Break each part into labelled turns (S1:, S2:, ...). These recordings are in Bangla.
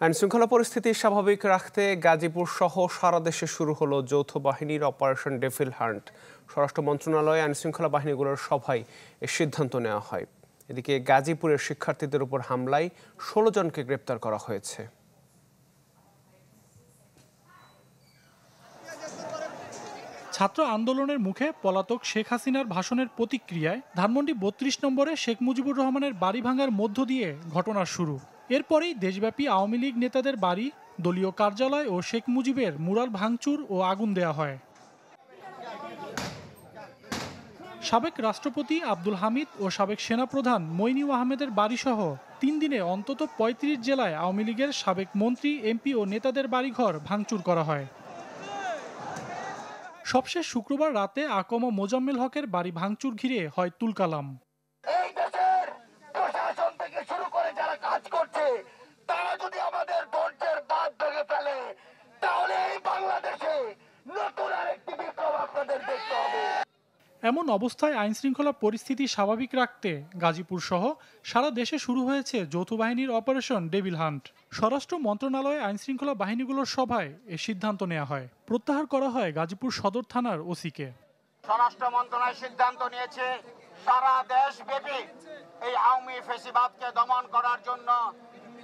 S1: আইনশৃঙ্খলা পরিস্থিতি স্বাভাবিক রাখতে গাজীপুর সহ সারা দেশে শুরু হলো যৌথ বাহিনীর অপারেশন ডেভিল হান্ট। স্বরাষ্ট্র মন্ত্রণালয়ে আইনশৃঙ্খলা বাহিনীগুলোর সভায় এ সিদ্ধান্ত নেওয়া হয়। এদিকে গাজীপুরের শিক্ষার্থীদের উপর হামলায় ১৬ জনকে গ্রেপ্তার করা হয়েছে।
S2: ছাত্র আন্দোলনের মুখে পলাতক শেখ হাসিনার ভাষণের প্রতিক্রিয়ায় ধানমন্ডি ৩২ নম্বরে শেখ মুজিবুর রহমানের বাড়ি ভাঙার মধ্য দিয়ে ঘটনার শুরু। এরপরেই দেশব্যাপী আওয়ামী লীগ নেতাদের বাড়ি, দলীয় কার্যালয় ও শেখ মুজিবের মুরাল ভাঙচুর ও আগুন দেয়া হয়। সাবেক রাষ্ট্রপতি আব্দুল হামিদ ও সাবেক সেনাপ্রধান মইনুল আহমেদের বাড়িসহ ৩ দিনে অন্তত ৩৫ জেলায় আওয়ামী লীগের সাবেক মন্ত্রী, এমপি ও নেতাদের বাড়িঘর ভাঙচুর করা হয়। সবশেষ শুক্রবার রাতে আকম ও মোজাম্মেল হকের বাড়ি ভাঙচুর ঘিরে হয় তুলকালাম।
S3: এই দেশের প্রশাসন থেকে শুরু করে যারা কাজ করছে তারা যদি আমাদের ধৈর্যের বাঁধ ভেঙে ফেলে তাহলে এই বাংলাদেশে নতুন আরেকটি বিপ্লব আপনাদের দেখতে হবে।
S2: এমন অবস্থায় আইনশৃঙ্খলা পরিস্থিতি স্বাভাবিক রাখতে গাজীপুর সহ সারা দেশে শুরু হয়েছে যৌথ বাহিনীর অপারেশন ডেভিল হান্ট। স্বরাষ্ট্র মন্ত্রণালয়ে আইনশৃঙ্খলা বাহিনীগুলোর সভায় এ সিদ্ধান্ত নেওয়া হয়। প্রত্যাহার করা হয় গাজীপুর সদর থানার ওসিকে।
S3: স্বরাষ্ট্র মন্ত্রণালয় সিদ্ধান্ত নিয়েছে সারা দেশব্যাপী এই আওয়ামী ফ্যাসিবাদকে দমন করার জন্য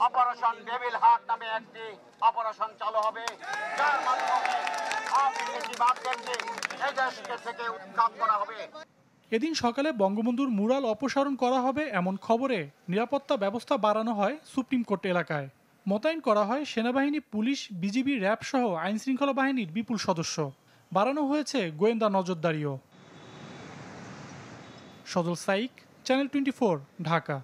S3: অপারেশন ডেভিল হান্ট নামে একটি অপারেশন চালু হবে, যার মাধ্যমে আওয়ামী ফ্যাসিবাদকে এই দেশ থেকে উৎখাত করা হবে।
S2: এদিন সকালে বঙ্গবন্ধুর মুরাল অপসারণ করা হবে এমন খবরে নিরাপত্তা ব্যবস্থা বাড়ানো হয় সুপ্রিম কোর্ট এলাকায়। মোতায়েন করা হয় সেনাবাহিনী, পুলিশ, বিজিবি, র্যাব সহ আইনশৃঙ্খলা বাহিনীর বিপুল সদস্য। বাড়ানো হয়েছে গোয়েন্দা নজরদারিও। সজল সাইক, চ্যানেল 24, ঢাকা।